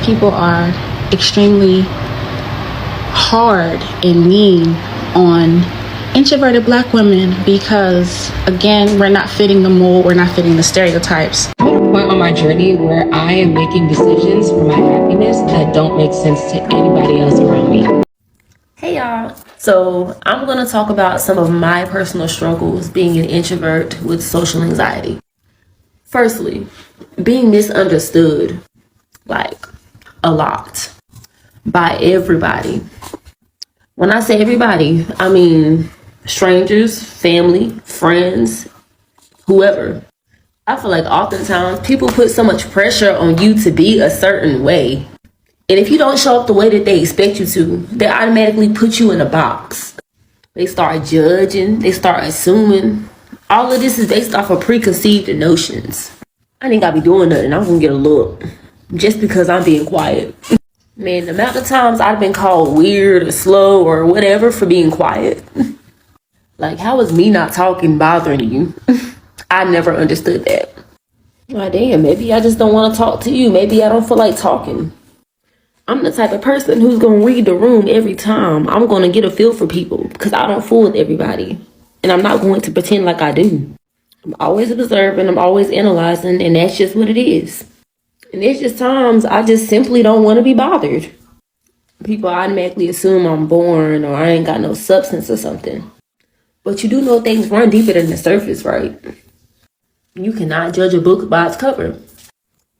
people are extremely hard and mean on introverted black women because, again, we're not fitting the mold, we're not fitting the stereotypes. I'm at a point on my journey where I am making decisions for my happiness that don't make sense to anybody else around me. Hey y'all, so I'm going to talk about some of my personal struggles being an introvert with social anxiety. Firstly, being misunderstood, like a lot, by everybody. When I say everybody, I mean strangers, family, friends, whoever. I feel like oftentimes people put so much pressure on you to be a certain way. And if you don't show up the way that they expect you to, they automatically put you in a box. They start judging, they start assuming. All of this is based off of preconceived notions. I ain't gotta be doing nothing, I'm gonna get a look. Just because I'm being quiet. Man, the amount of times I've been called weird or slow or whatever for being quiet. Like, how is me not talking bothering you? I never understood that. Why, damn, maybe I just don't want to talk to you. Maybe I don't feel like talking. I'm the type of person who's going to read the room every time. I'm going to get a feel for people because I don't fool with everybody. And I'm not going to pretend like I do. I'm always observing, I'm always analyzing, and that's just what it is. And there's just times I just simply don't want to be bothered. People automatically assume I'm boring or I ain't got no substance or something. But you do know things run deeper than the surface, right? You cannot judge a book by its cover.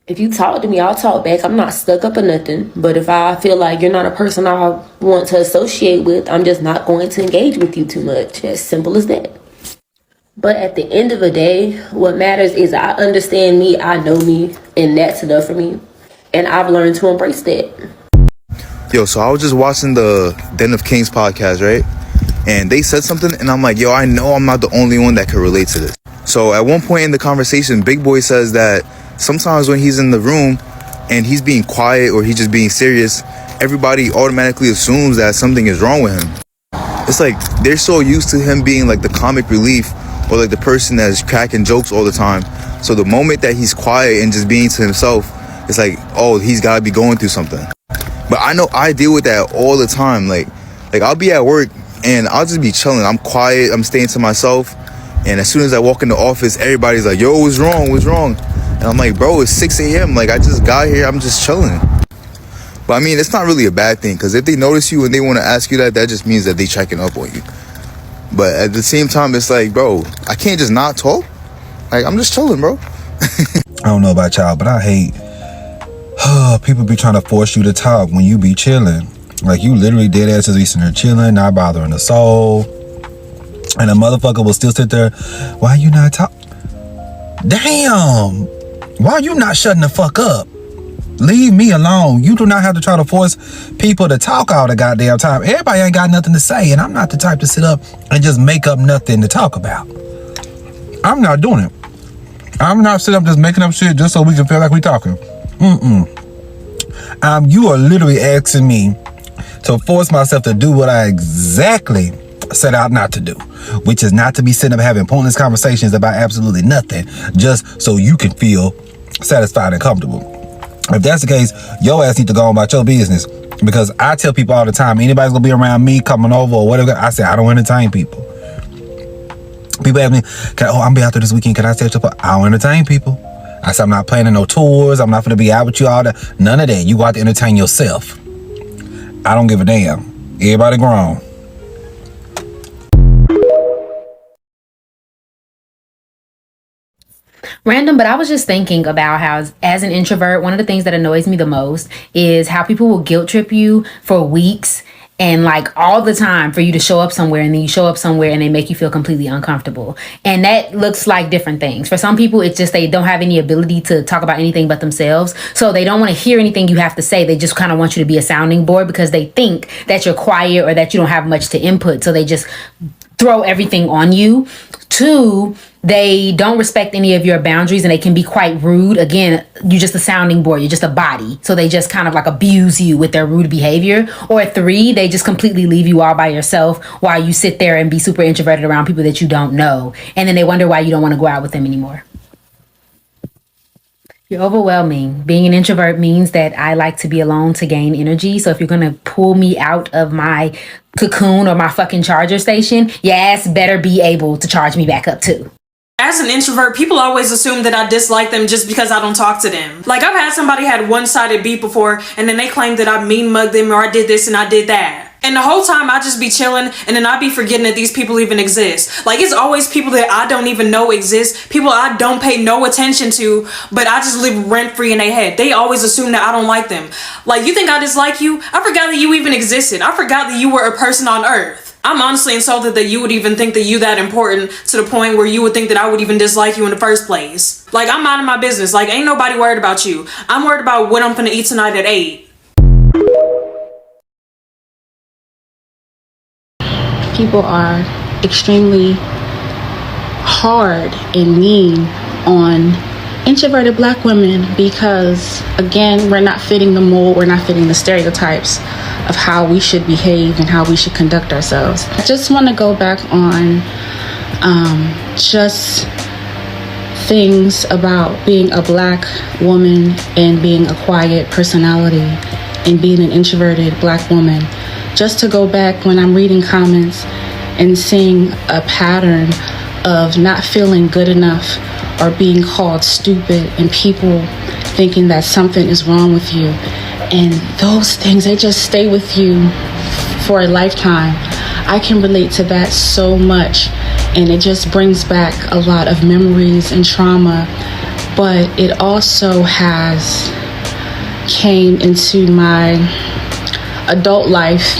If you talk to me, I'll talk back. I'm not stuck up or nothing. But if I feel like you're not a person I want to associate with, I'm just not going to engage with you too much. As simple as that. But at the end of the day, what matters is I understand me, I know me, and that's enough for me. And I've learned to embrace that. Yo, so I was just watching the Den of Kings podcast, right? And they said something, and I'm like, yo, I know I'm not the only one that can relate to this. So at one point in the conversation, Big Boy says that sometimes when he's in the room and he's being quiet or he's just being serious, everybody automatically assumes that something is wrong with him. It's like they're so used to him being like the comic relief or like the person that's cracking jokes all the time. So the moment that he's quiet and just being to himself, it's like, oh, he's got to be going through something. But I know I deal with that all the time. Like I'll be at work and I'll just be chilling. I'm quiet. I'm staying to myself. And as soon as I walk in the office, everybody's like, yo, what's wrong? What's wrong? And I'm like, bro, it's 6 a.m. Like, I just got here. I'm just chilling. But I mean, it's not really a bad thing. Because if they notice you and they want to ask you that, that just means that they checking up on you. But at the same time, it's like, bro, I can't just not talk. Like, I'm just chilling, bro. I don't know about y'all, but I hate people be trying to force you to talk when you be chilling. Like, you literally dead ass is sitting there chilling, not bothering the soul. And a motherfucker will still sit there. Why you not talk? Damn. Why you not shutting the fuck up? Leave me alone. You do not have to try to force people to talk all the goddamn time. Everybody ain't got nothing to say, and I'm not the type to sit up and just make up nothing to talk about. I'm not doing it. I'm not sitting up just making up shit just so we can feel like we talking. You are literally asking me to force myself to do what I exactly set out not to do, which is not to be sitting up having pointless conversations about absolutely nothing just so you can feel satisfied and comfortable. If that's the case, your ass need to go on about your business, because I tell people all the time, anybody's gonna be around me coming over or whatever, I say I don't entertain people. People ask me, I'm gonna be out there this weekend, can I stay at your place? I don't entertain people. I said I'm not planning no tours, I'm not gonna be out with you all that. None of that. You go out to entertain yourself. I don't give a damn. Everybody grown. Random, but I was just thinking about how, as an introvert, one of the things that annoys me the most is how people will guilt trip you for weeks and like all the time for you to show up somewhere, and then you show up somewhere and they make you feel completely uncomfortable. And that looks like different things. For some people, it's just they don't have any ability to talk about anything but themselves. So they don't want to hear anything you have to say. They just kind of want you to be a sounding board because they think that you're quiet or that you don't have much to input. So they just throw everything on you. Two, they don't respect any of your boundaries and they can be quite rude. Again, you're just a sounding board. You're just a body. So they just kind of like abuse you with their rude behavior. Or three, they just completely leave you all by yourself while you sit there and be super introverted around people that you don't know. And then they wonder why you don't want to go out with them anymore. You're overwhelming. Being an introvert means that I like to be alone to gain energy. So if you're going to pull me out of my cocoon or my fucking charger station, your ass better be able to charge me back up too. As an introvert, people always assume that I dislike them just because I don't talk to them. Like, I've had somebody had one-sided beef before, and then they claimed that I mean mugged them or I did this and I did that. And the whole time I just be chilling, and then I be forgetting that these people even exist. Like, it's always people that I don't even know exist, people I don't pay no attention to, but I just live rent-free in their head. They always assume that I don't like them. Like, you think I dislike you? I forgot that you even existed. I forgot that you were a person on Earth. I'm honestly insulted that you would even think that you that important to the point where you would think that I would even dislike you in the first place. Like, I'm minding my business. Like, ain't nobody worried about you. I'm worried about what I'm gonna eat tonight at 8. People are extremely hard and mean on introverted black women because, again, we're not fitting the mold, we're not fitting the stereotypes of how we should behave and how we should conduct ourselves. I just want to go back on just things about being a black woman and being a quiet personality and being an introverted black woman. Just to go back when I'm reading comments and seeing a pattern of not feeling good enough or being called stupid and people thinking that something is wrong with you. And those things, they just stay with you for a lifetime. I can relate to that so much, and it just brings back a lot of memories and trauma. But it also has came into my adult life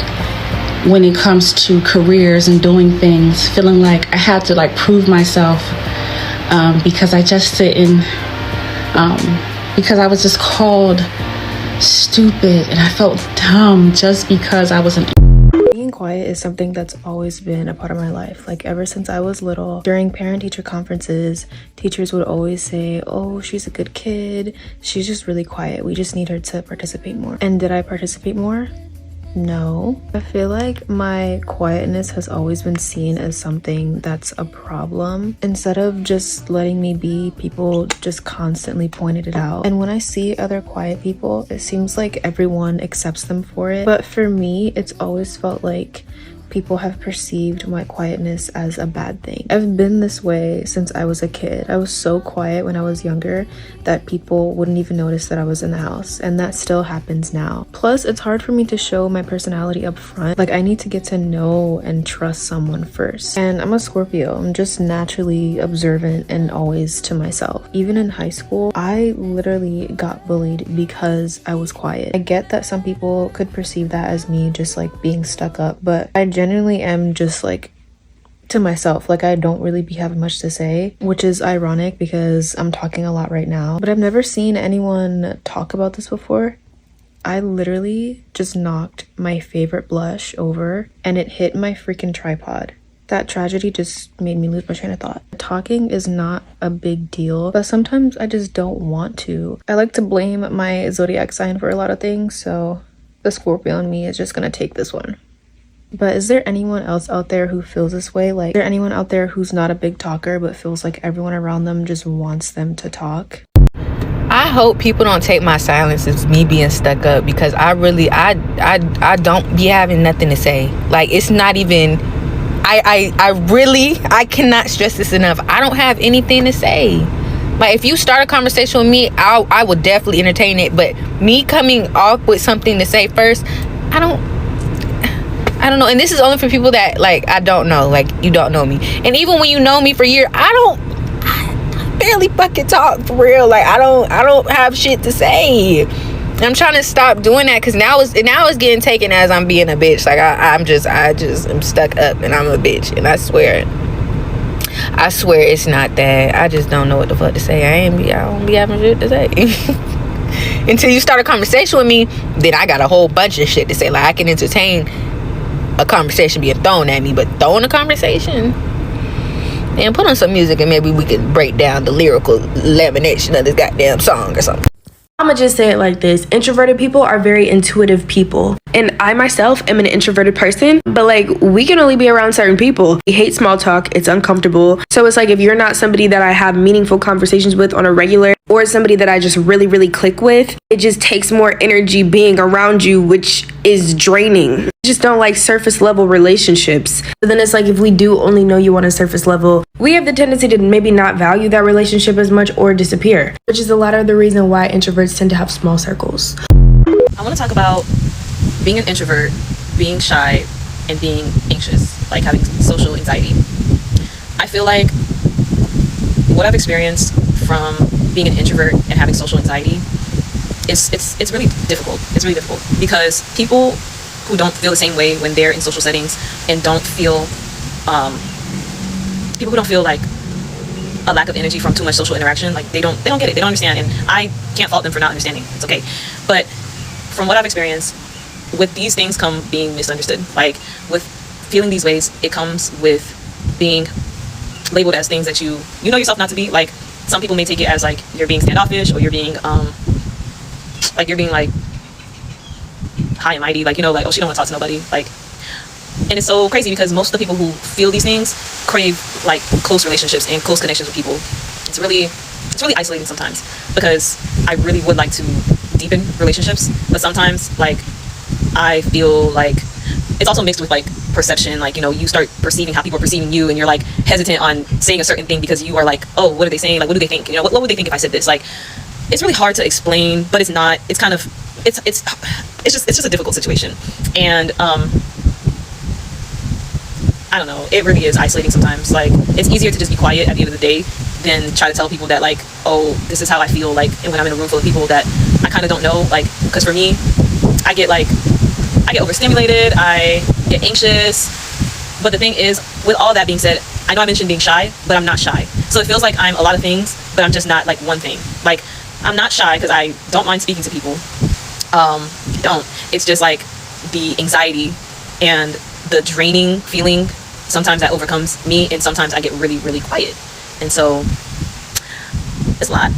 when it comes to careers and doing things, feeling like I had to like prove myself because I just didn't, because I was just called stupid and I felt dumb just because I was an. Being quiet is something that's always been a part of my life. Like, ever since I was little, during parent-teacher conferences, teachers would always say, oh, she's a good kid, she's just really quiet, we just need her to participate more. And did I participate more? No. I feel like my quietness has always been seen as something that's a problem. Instead of just letting me be, people just constantly pointed it out. And when I see other quiet people, it seems like everyone accepts them for it. But for me, it's always felt like people have perceived my quietness as a bad thing. I've been this way since I was a kid. I was so quiet when I was younger that people wouldn't even notice that I was in the house, and that still happens now. Plus, it's hard for me to show my personality up front. Like, I need to get to know and trust someone first. And I'm a Scorpio. I'm just naturally observant and always to myself. Even in high school, I literally got bullied because I was quiet. I get that some people could perceive that as me just like being stuck up, but I genuinely am just like to myself. Like, I don't really be having much to say, which is ironic because I'm talking a lot right now, but I've never seen anyone talk about this before. I literally just knocked my favorite blush over and it hit my freaking tripod. That tragedy just made me lose my train of thought. Talking is not a big deal, but sometimes I just don't want to. I like to blame my zodiac sign for a lot of things, so the Scorpio in me is just gonna take this one. But is there anyone else out there who feels this way? Like, is there anyone out there who's not a big talker but feels like everyone around them just wants them to talk? I hope people don't take my silence as me being stuck up, because I don't be having nothing to say. Like, it's not even, I cannot stress this enough. I don't have anything to say. Like, if you start a conversation with me, I will definitely entertain it. But me coming off with something to say first, I don't know. And this is only for people that, like, I don't know. Like, you don't know me. And even when you know me for years, I barely fucking talk for real. Like, I don't have shit to say. And I'm trying to stop doing that, because now it's getting taken as I'm being a bitch. Like, I'm stuck up and I'm a bitch. And I swear it's not that. I just don't know what the fuck to say. I don't be having shit to say. Until you start a conversation with me, then I got a whole bunch of shit to say. Like, I can entertain a conversation being thrown at me, but throwing a conversation, and put on some music and maybe we can break down the lyrical lamination of this goddamn song or something. I'ma just say it like this. Introverted people are very intuitive people. And I myself am an introverted person, but like, we can only be around certain people. We hate small talk, it's uncomfortable. So it's like, if you're not somebody that I have meaningful conversations with on a regular, or somebody that I just really, really click with, it just takes more energy being around you, which is draining. I just don't like surface level relationships. But then it's like, if we do only know you on a surface level, we have the tendency to maybe not value that relationship as much or disappear, which is a lot of the reason why introverts tend to have small circles. I want to talk about being an introvert, being shy, and being anxious, like having social anxiety. I feel like what I've experienced from being an introvert and having social anxiety it's really difficult. It's really difficult because people who don't feel the same way when they're in social settings and don't feel people who don't feel like a lack of energy from too much social interaction, like they don't get it, they don't understand, and I can't fault them for not understanding. It's okay. But from what I've experienced, with these things come being misunderstood. Like with feeling these ways, it comes with being labeled as things that you know yourself not to be. Like some people may take it as like you're being standoffish, or you're being like high and mighty, like, you know, like, oh, she don't want to talk to nobody, like. And it's so crazy because most of the people who feel these things crave like close relationships and close connections with people. It's really isolating sometimes, because I really would like to deepen relationships, but sometimes like I feel like it's also mixed with like perception. Like, you know, you start perceiving how people are perceiving you, and you're like hesitant on saying a certain thing because you are like, oh, what are they saying? Like, what do they think? You know, what would they think if I said this? Like, it's really hard to explain, but it's not. It's kind of it's just a difficult situation, and I don't know, it really is isolating sometimes. Like, it's easier to just be quiet at the end of the day than try to tell people that, like, oh, this is how I feel, like, and when I'm in a room full of people that I kind of don't know, like, because for me, I get overstimulated, I get anxious. But the thing is, with all that being said, I know I mentioned being shy, but I'm not shy. So it feels like I'm a lot of things, but I'm just not like one thing. Like, I'm not shy because I don't mind speaking to people. It's just like the anxiety and the draining feeling, sometimes that overcomes me, and sometimes I get really, really quiet. And so it's a lot.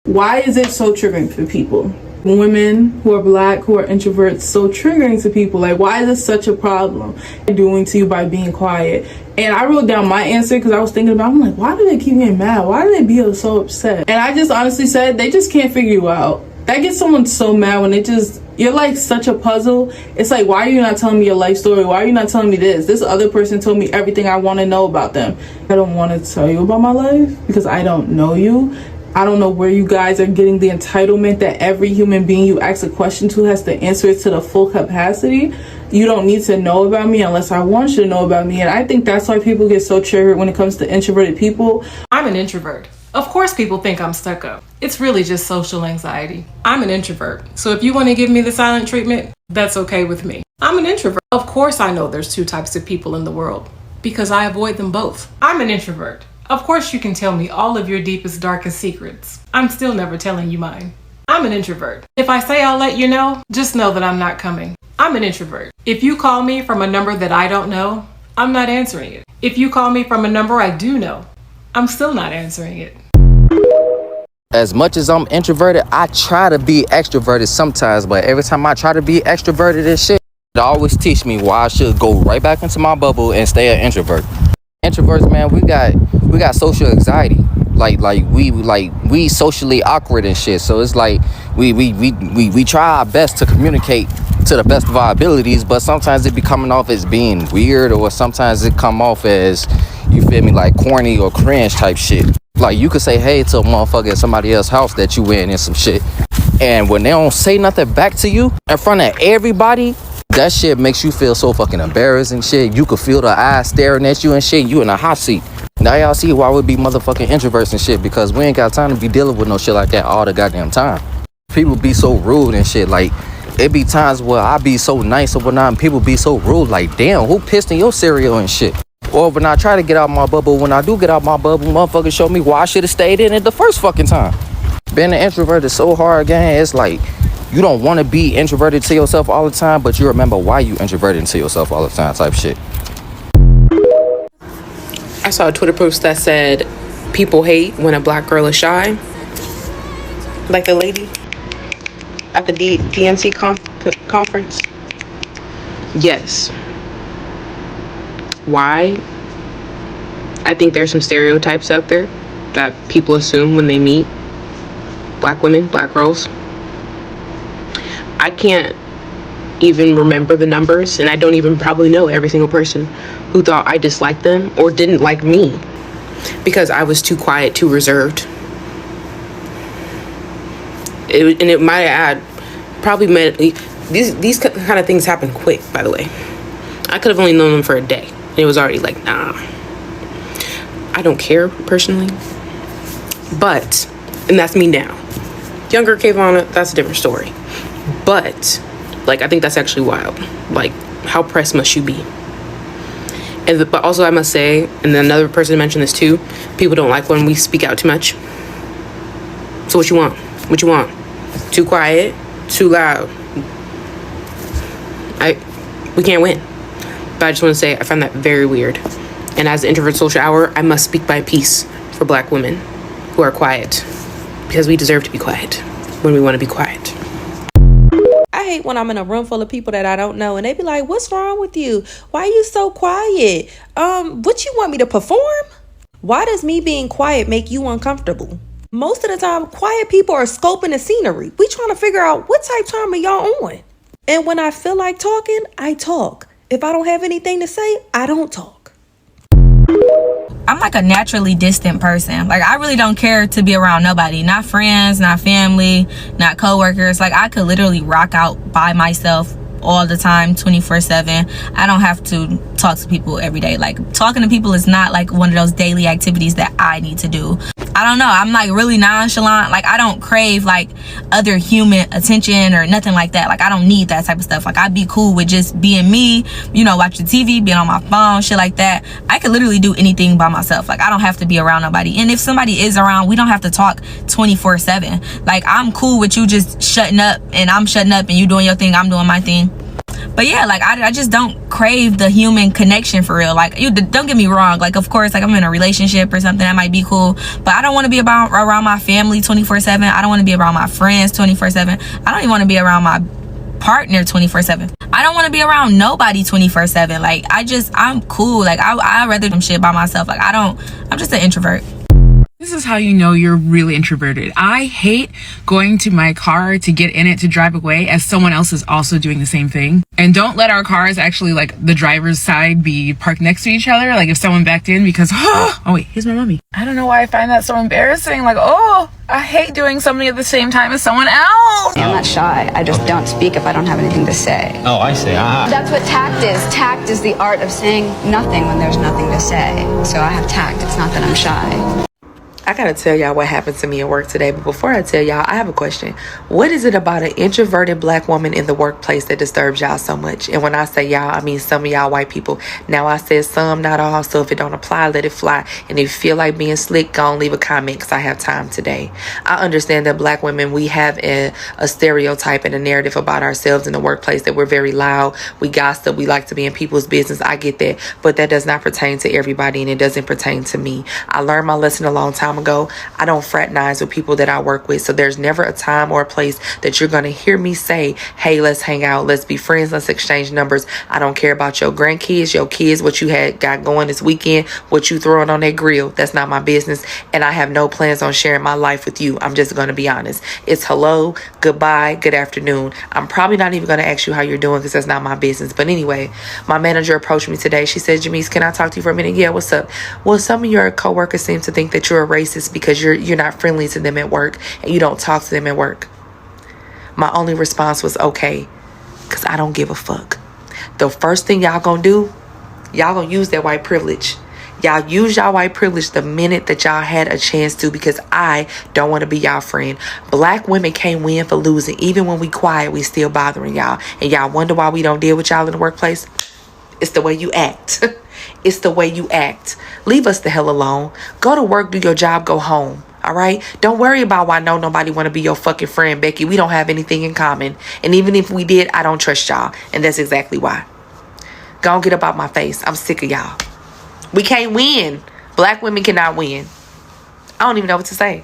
Why is it so triggering for people? Women who are black, who are introverts, so triggering to people. Like, why is this such a problem? Doing to you by being quiet. And I wrote down my answer because I was thinking about, I'm like, why do they keep getting mad? Why do they be so upset? And I just honestly said, they just can't figure you out. That gets someone so mad when you're like such a puzzle. It's like, why are you not telling me your life story? Why are you not telling me this? This other person told me everything I want to know about them. I don't want to tell you about my life because I don't know you. I don't know where you guys are getting the entitlement that every human being you ask a question to has to answer it to the full capacity. You don't need to know about me unless I want you to know about me. And I think that's why people get so triggered when it comes to introverted people. I'm an introvert. Of course people think I'm stuck up. It's really just social anxiety. I'm an introvert. So if you want to give me the silent treatment, that's okay with me. I'm an introvert. Of course I know there's two types of people in the world because I avoid them both. I'm an introvert. Of course you can tell me all of your deepest, darkest secrets. I'm still never telling you mine. I'm an introvert. If I say I'll let you know, just know that I'm not coming. I'm an introvert. If you call me from a number that I don't know, I'm not answering it. If you call me from a number I do know, I'm still not answering it. As much as I'm introverted, I try to be extroverted sometimes, but every time I try to be extroverted and shit, it always teach me why I should go right back into my bubble and stay an introvert. Introverts, man, we got social anxiety. We socially awkward and shit. So it's like we try our best to communicate to the best of our abilities, but sometimes it be coming off as being weird, or sometimes it come off as, you feel me, like corny or cringe type shit. Like, you could say hey to a motherfucker at somebody else's house that you in and some shit, and when they don't say nothing back to you in front of everybody, that shit makes you feel so fucking embarrassed and shit. You could feel the eyes staring at you and shit. You in a hot seat. Now y'all see why we be motherfucking introverts and shit, because we ain't got time to be dealing with no shit like that all the goddamn time. People be so rude and shit. Like, it be times where I be so nice or whatnot, and people be so rude. Like, damn, who pissed in your cereal and shit? Or when I try to get out my bubble, when I do get out my bubble, motherfuckers show me why I should have stayed in it the first fucking time. Being an introvert is so hard, gang. It's like, you don't want to be introverted to yourself all the time, but you remember why you introverted to yourself all the time type shit. I saw a Twitter post that said, people hate when a black girl is shy. Like the lady at the DNC conference. Yes. Why? I think there's some stereotypes out there that people assume when they meet black women, black girls. I can't even remember the numbers, and I don't even probably know every single person who thought I disliked them or didn't like me because I was too quiet, too reserved. It might add, probably meant, these kind of things happen quick, by the way. I could have only known them for a day, and it was already like, nah. I don't care, personally. But, and that's me now. Younger Kayvana, that's a different story. But, like, I think that's actually wild. Like, how pressed must you be? But also, I must say, and then another person mentioned this too, people don't like when we speak out too much. So what you want? What you want? Too quiet? Too loud? We can't win. But I just want to say, I find that very weird. And as the Introvert Social Hour, I must speak my piece for black women who are quiet. Because we deserve to be quiet when we want to be quiet. I hate when I'm in a room full of people that I don't know and they be like, what's wrong with you? Why are you so quiet? What you want me to perform? Why does me being quiet make you uncomfortable? Most of the time, quiet people are scoping the scenery. We trying to figure out what type time are y'all on. And when I feel like talking, I talk. If I don't have anything to say, I don't talk. I'm like a naturally distant person. Like, I really don't care to be around nobody. Not friends, not family, not coworkers. Like, I could literally rock out by myself all the time, 24/7. I don't have to talk to people every day. Like, talking to people is not like one of those daily activities that I need to do. I don't know. I'm like really nonchalant. Like, I don't crave like other human attention or nothing like that. Like, I don't need that type of stuff. Like, I'd be cool with just being me, you know, watching TV, being on my phone, shit like that. I could literally do anything by myself. Like, I don't have to be around nobody. And if somebody is around, we don't have to talk 24/7. Like, I'm cool with you just shutting up and I'm shutting up and you doing your thing, I'm doing my thing. But yeah, like, I just don't crave the human connection for real. Like, you don't get me wrong. Like, of course, like, I'm in a relationship or something, that might be cool. But I don't want to be around my family 24/7. I don't want to be around my friends 24/7. I don't even want to be around my partner 24/7. I don't want to be around nobody 24/7. Like, I'm cool. Like, I'd rather do shit by myself. Like, I'm just an introvert. This is how you know you're really introverted. I hate going to my car to get in it to drive away as someone else is also doing the same thing. And don't let our cars actually, like, the driver's side be parked next to each other. Like, if someone backed in because, oh wait, here's my mommy. I don't know why I find that so embarrassing. Like, oh, I hate doing something at the same time as someone else. I'm not shy. I just don't speak if I don't have anything to say. Oh, I see. That's what tact is. Tact is the art of saying nothing when there's nothing to say. So I have tact. It's not that I'm shy. I gotta tell y'all what happened to me at work today, but before I tell y'all, I have a question. What is it about an introverted black woman in the workplace that disturbs y'all so much? And when I say y'all, I mean some of y'all white people. Now, I said some, not all, so if it don't apply, let it fly. And if you feel like being slick, go and leave a comment, because I have time today. I understand that black women, we have a stereotype and a narrative about ourselves in the workplace, that we're very loud, we gossip, we like to be in people's business. I get that, but that does not pertain to everybody, and it doesn't pertain to me. I learned my lesson a long time ago. I don't fraternize with people that I work with, so there's never a time or a place that you're going to hear me say, hey, let's hang out, let's be friends, let's exchange numbers. I don't care about your grandkids, your kids, what you got going this weekend, what you throwing on that grill. That's not my business, and I have no plans on sharing my life with you. I'm just going to be honest. It's hello, goodbye, good afternoon. I'm probably not even going to ask you how you're doing, because that's not my business. But anyway, my manager approached me today. She said, Jamise, can I talk to you for a minute? Yeah, what's up? Well, some of your coworkers seem to think that you're a racist because you're not friendly to them at work and you don't talk to them at work. My only response was, okay, because I don't give a fuck. The first thing y'all gonna do, y'all gonna use that white privilege. Y'all use y'all white privilege the minute that y'all had a chance to, because I don't want to be y'all friend. Black women can't win for losing. Even when we quiet, we still bothering y'all. And y'all wonder why we don't deal with y'all in the workplace? It's the way you act. It's the way you act. Leave us the hell alone. Go to work, do your job, go home. All right? Don't worry about why nobody want to be your fucking friend, Becky. We don't have anything in common. And even if we did, I don't trust y'all. And that's exactly why. Go on, get up out my face. I'm sick of y'all. We can't win. Black women cannot win. I don't even know what to say.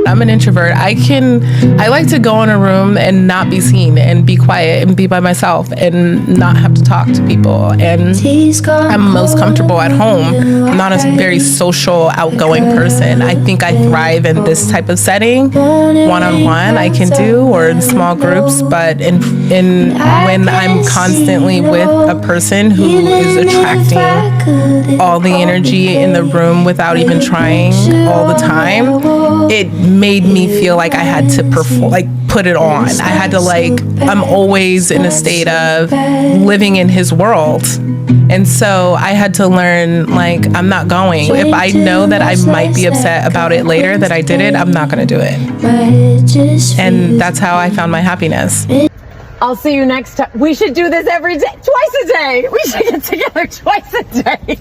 I'm an introvert. I like to go in a room and not be seen and be quiet and be by myself and not have to talk to people. And I'm most comfortable at home. I'm not a very social, outgoing person. I think I thrive in this type of setting. One-on-one I can do, or in small groups, but in when I'm constantly with a person who is attracting all the energy in the room without even trying all the time, it made me feel like I had to perform, like put it on. I had to I'm always in a state of living in his world. And so I had to learn, I'm not going. If I know that I might be upset about it later that I did it, I'm not going to do it. And that's how I found my happiness. I'll see you next time. We should do this every day, twice a day. We should get together twice a day.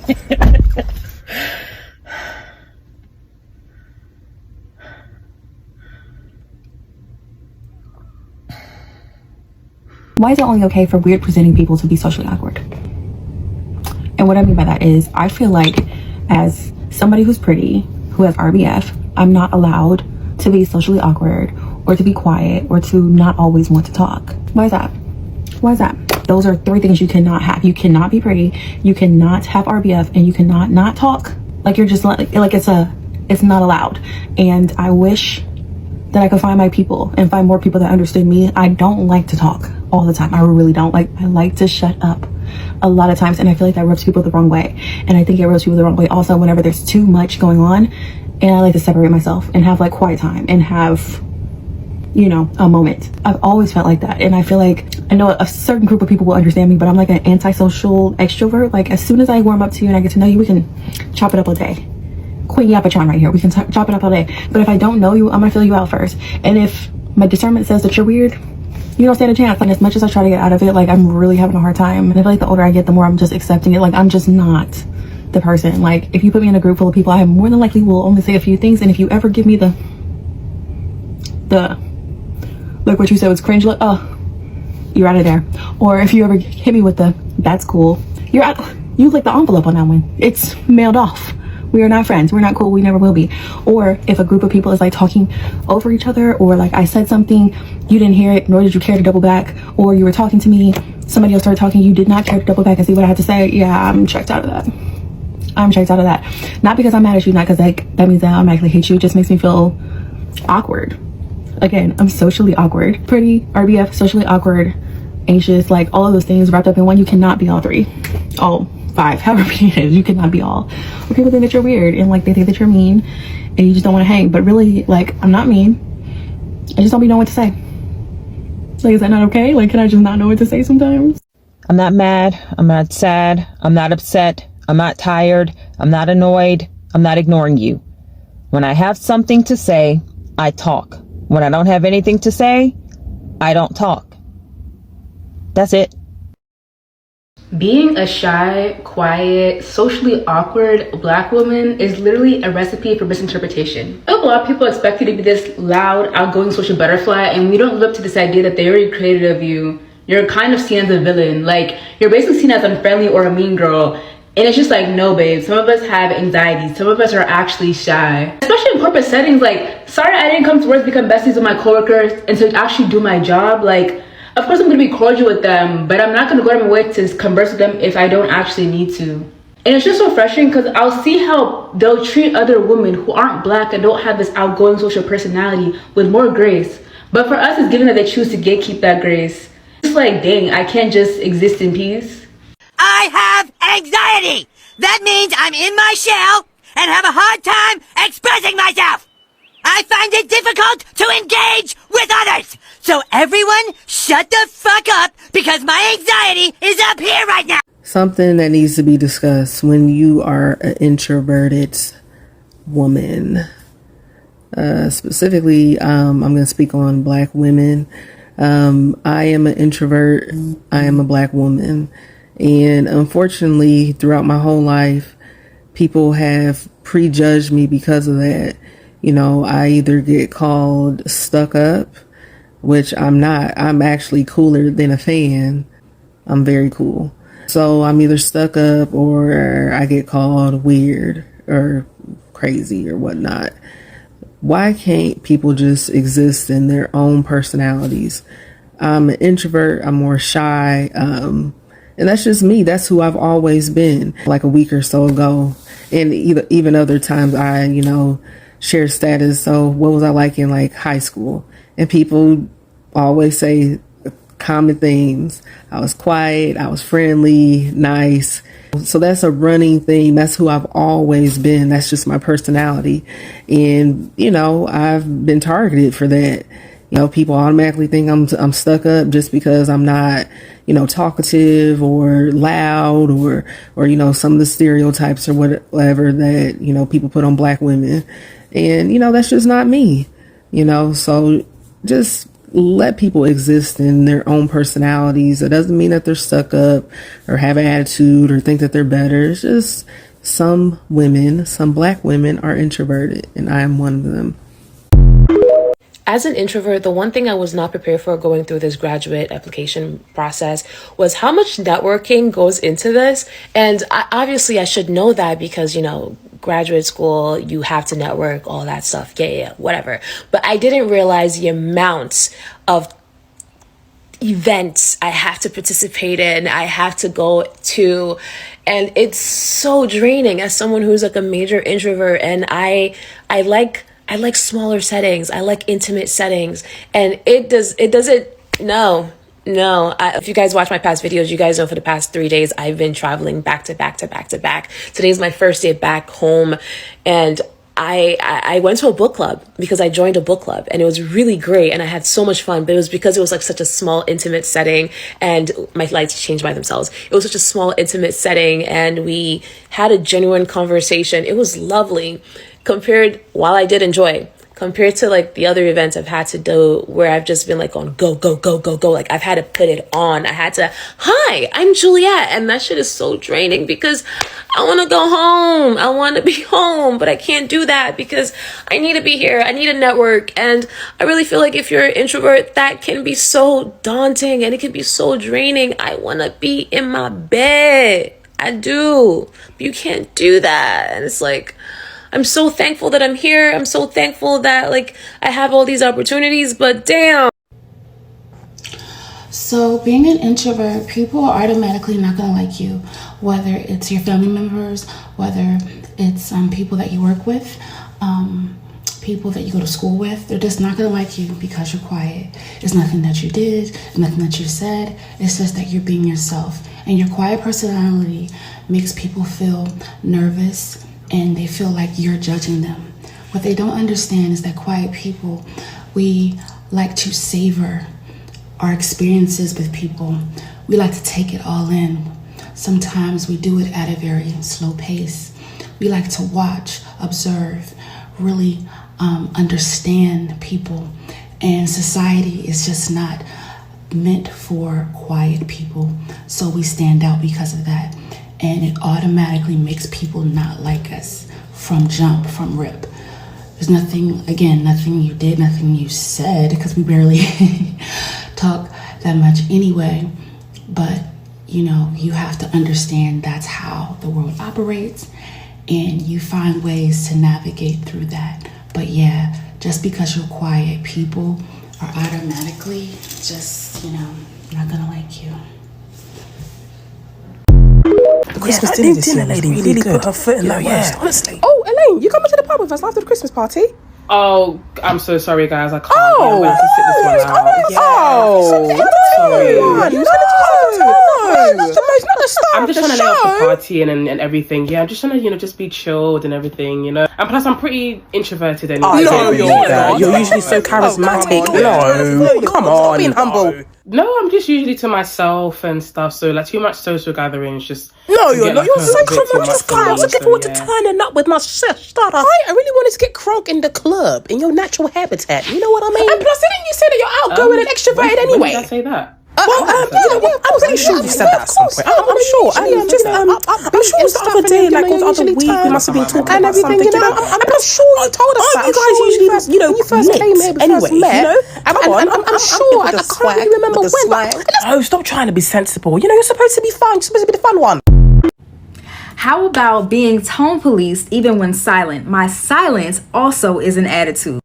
Why is it only okay for weird presenting people to be socially awkward? And what I mean by that is, I feel like as somebody who's pretty, who has RBF, I'm not allowed to be socially awkward or to be quiet or to not always want to talk. Why is that? Why is that? Those are 3 things you cannot have. You cannot be pretty, you cannot have RBF, and you cannot not talk. You're just it's not allowed. And I wish that I could find my people and find more people that understood me. I don't like to talk all the time. I really don't. I like to shut up a lot of times, and I feel like that rubs people the wrong way. And I think it rubs people the wrong way also whenever there's too much going on, and I like to separate myself and have quiet time and have, a moment. I've always felt like that, and I feel like I know a certain group of people will understand me, but I'm like an antisocial extrovert. As soon as I warm up to you and I get to know you, we can chop it up all day. Queen Yapatron right here. We can chop it up all day. But if I don't know you, I'm gonna feel you out first. And if my discernment says that you're weird, you don't stand a chance. And as much as I try to get out of it, I'm really having a hard time. And I feel like the older I get, the more I'm just accepting it. I'm just not the person. If you put me in a group full of people, I more than likely will only say a few things. And if you ever give me the look, what you said was cringe, look, oh, you're out of there. Or if you ever hit me with the that's cool, you're out. You lick the envelope on that one. It's mailed off. We are not friends. We're not cool. We never will be. Or if a group of people is talking over each other, or I said something, you didn't hear it, nor did you care to double back, or you were talking to me, somebody else started talking, you did not care to double back and see what I had to say. Yeah, I'm checked out of that. I'm checked out of that. Not because I'm mad at you, not because that means that I automatically hate you. It just makes me feel awkward. Again, I'm socially awkward. Pretty, RBF, socially awkward, anxious, all of those things wrapped up in one. You cannot be all 3. All 5, however many it is, you cannot be all. Or people think that you're weird and they think that you're mean and you just don't want to hang. But really, I'm not mean. I just don't know what to say. Is that not okay? Can I just not know what to say sometimes? I'm not mad. I'm not sad. I'm not upset. I'm not tired. I'm not annoyed. I'm not ignoring you. When I have something to say, I talk. When I don't have anything to say, I don't talk. That's it. Being a shy, quiet, socially awkward Black woman is literally a recipe for misinterpretation. A lot of people expect you to be this loud, outgoing social butterfly, and when you don't live up to this idea that they already created of you, you're kind of seen as a villain. You're basically seen as unfriendly or a mean girl. And it's just no, babe. Some of us have anxiety. Some of us are actually shy. Especially in corporate settings, sorry I didn't come to work to become besties with my coworkers and to actually do my job. Of course I'm gonna be cordial with them, but I'm not gonna go out of my way to converse with them if I don't actually need to. And it's just so frustrating because I'll see how they'll treat other women who aren't Black and don't have this outgoing social personality with more grace. But for us, it's given that they choose to gatekeep that grace. It's dang, I can't just exist in peace. I have anxiety. That means I'm in my shell and have a hard time expressing myself. I find it difficult to engage with others. So everyone shut the fuck up because my anxiety is up here right now. Something that needs to be discussed when you are an introverted woman. Specifically, I'm going to speak on Black women. I am an introvert. I am a Black woman. And unfortunately, throughout my whole life, people have prejudged me because of that. I either get called stuck up, which I'm not. I'm actually cooler than a fan. I'm very cool. So I'm either stuck up or I get called weird or crazy or whatnot. why can't people just exist in their own personalities? I'm an introvert. I'm more shy. And that's just me. That's who I've always been. Like a week or so ago, and even other times I, share status. So what was I like in like high school? And people always say common themes. I was quiet. I was friendly, nice. So that's a running thing. That's who I've always been. That's just my personality. And, I've been targeted for that. People automatically think I'm stuck up just because I'm not, talkative or loud or some of the stereotypes or whatever that, people put on Black women. And, that's just not me, so just let people exist in their own personalities. It doesn't mean that they're stuck up or have an attitude or think that they're better. It's just some Black women are introverted, and I am one of them. As an introvert, the one thing I was not prepared for going through this graduate application process was how much networking goes into this. And obviously I should know that because, graduate school, you have to network, all that stuff. Yeah, whatever. But I didn't realize the amount of events I have to participate in, I have to go to, and it's so draining as someone who's like a major introvert. And I like smaller settings. I like intimate settings, and if you guys watch my past videos, you guys know for the past 3 days, I've been traveling back to back. Today's my first day back home, and I went to a book club because I joined a book club, and it was really great, and I had so much fun. But it was because it was like such a small, intimate setting, and my lights changed by themselves. It was such a small, intimate setting, and we had a genuine conversation. It was lovely. While I did enjoy, compared to like the other events I've had to do where I've just been like on go. Like I've had to put it on. I had to, hi, I'm Juliet. And that shit is so draining because I want to go home. I want to be home, but I can't do that because I need to be here. I need a network. And I really feel like if you're an introvert, that can be so daunting and it can be so draining. I want to be in my bed. I do. But you can't do that. And it's like, I'm so thankful that I'm here. I'm so thankful that like I have all these opportunities, but damn. So being an introvert, people are automatically not going to like you, whether it's your family members, whether it's people that you work with, people that you go to school with. They're just not going to like you because you're quiet. It's nothing that you did, nothing that you said. It's just that you're being yourself. And your quiet personality makes people feel nervous and they feel like you're judging them. What they don't understand is that quiet people, we like to savor our experiences with people. We like to take it all in. Sometimes we do it at a very slow pace. We like to watch, observe, really understand people. And society is just not meant for quiet people. So we stand out because of that. And it automatically makes people not like us from jump, from rip. There's nothing you did, nothing you said, because we barely talk that much anyway. But, you have to understand that's how the world operates, and you find ways to navigate through that. But yeah, just because you're quiet, people are automatically just, not gonna like you. The Christmas dinner lady really put her foot in the worst, honestly. Oh, Elaine, you coming to the pub with us after the Christmas party? Oh, I'm so sorry, guys. I can't. I'm going to sit this one out. Sorry. I'm just trying to lay off the party and everything. Yeah, I'm just trying to, just be chilled and everything, And plus, I'm pretty introverted anyway. No, you're usually so charismatic. No, come on. Stop being humble. No, I'm just usually to myself and stuff. So, like, too much social gatherings just... No, you're not. You're so charismatic. I was looking forward to turning up with my sister. I really wanted to get crunk in the club, in your natural habitat. You know what I mean? And plus, didn't you say that you're outgoing and extroverted anyway? When did I say that? I'm pretty sure you said that at some point. I'm sure. I'm sure it was the other day, like on the other week, we must have been talking about something. I'm sure you told us that. You guys usually, when you first came here, anyway, I'm sure. I can't really remember when. Oh, stop trying to be sensible. You're supposed to be fun. You're supposed to be the fun one. How about being tone policed even when silent? My silence also is an attitude.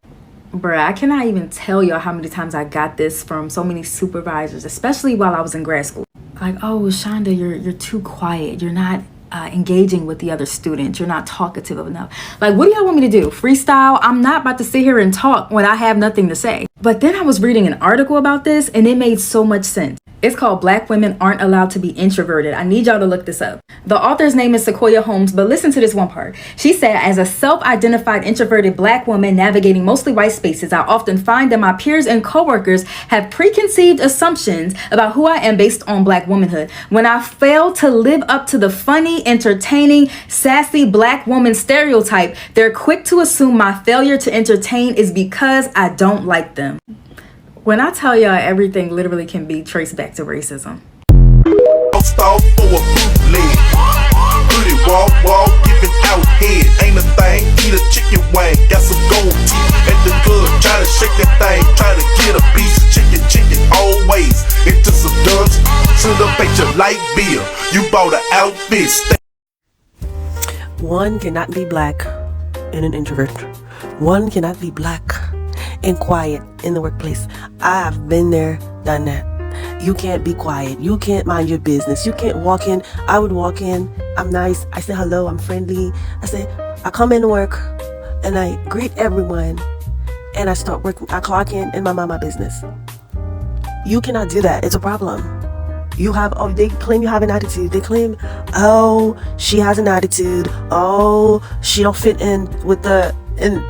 Bruh, I cannot even tell y'all how many times I got this from so many supervisors, especially while I was in grad school. Like, oh, Shonda, you're too quiet. You're not engaging with the other students. You're not talkative enough. Like, what do y'all want me to do? Freestyle? I'm not about to sit here and talk when I have nothing to say. But then I was reading an article about this and it made so much sense. It's called Black Women Aren't Allowed to Be Introverted. I need y'all to look this up. The author's name is Sequoia Holmes, but listen to this one part. She said, as a self-identified introverted Black woman navigating mostly white spaces, I often find that my peers and coworkers have preconceived assumptions about who I am based on Black womanhood. When I fail to live up to the funny, entertaining, sassy Black woman stereotype, they're quick to assume my failure to entertain is because I don't like them. When I tell y'all, everything literally can be traced back to racism. Stall for a bootleg. Pretty walk, giving out head. Ain't a thing, eat a chicken wing. Got some gold teeth at the club. Try to shake that thing, try to get a piece. Chicken, always. Into some ducks. Sit up at your light bill. You bought an outfit. One cannot be black and an introvert. One cannot be black and quiet in the workplace. I have been there, done that. You can't be quiet. You can't mind your business. You can't walk in. I would walk in. I'm nice. I say hello. I'm friendly. I come in to work and I greet everyone and I start working. I clock in and mind my business. You cannot do that. It's a problem. They claim you have an attitude. They claim, oh, she has an attitude. Oh, she don't fit in with the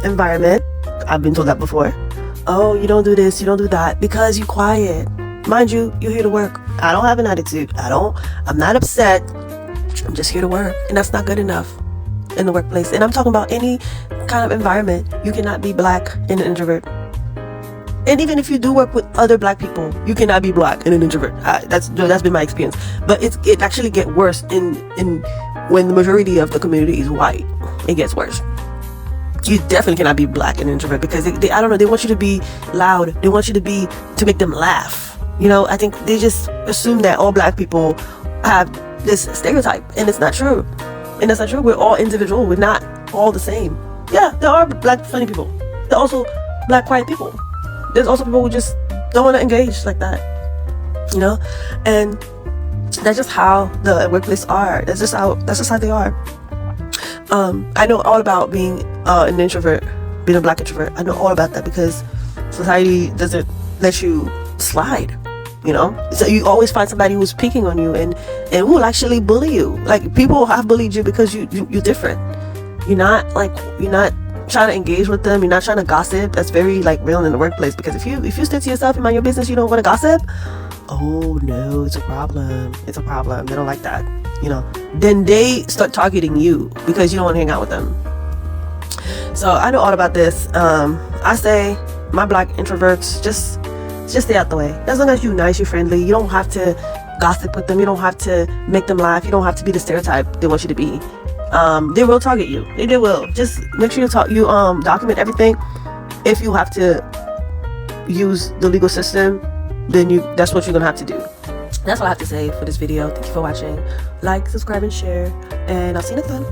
environment. I've been told that before. Oh, you don't do this, you don't do that because you're quiet. Mind you, you're here to work. I don't have an attitude. I'm not upset. I'm just here to work. And that's not good enough in the workplace. And I'm talking about any kind of environment. You cannot be black and an introvert. And even if you do work with other black people, you cannot be black and an introvert. That's been my experience. But it actually gets worse in when the majority of the community is white. It gets worse. You definitely cannot be black and introvert because they I don't know, they want you to be loud. They want you to make them laugh. You know, I think they just assume that all black people have this stereotype and it's not true. And that's not true. We're all individual. We're not all the same. Yeah, there are black funny people. There are also black quiet people. There's also people who just don't want to engage like that. You know? And that's just how the workplace are. That's just how they are. I know all about being an introvert, being a black introvert. I know all about that because society doesn't let you slide, you know? So you always find somebody who's picking on you and who will actually bully you. Like, people have bullied you because you're different. You're not trying to engage with them. You're not trying to gossip. That's very real in the workplace because if you stay to yourself and mind your business, you don't want to gossip. Oh no, it's a problem. It's a problem. They don't like that. You know, then they start targeting you because you don't want to hang out with them. So I know all about this. I say my black introverts just stay out the way. As long as you're nice, you're friendly, you don't have to gossip with them. You don't have to make them laugh. You don't have to be the stereotype they want you to be. They will target you. They will. Just make sure you document everything. If you have to use the legal system, then that's what you're gonna have to do. That's all I have to say for this video. Thank you for watching. Like, subscribe, and share. And I'll see you next time.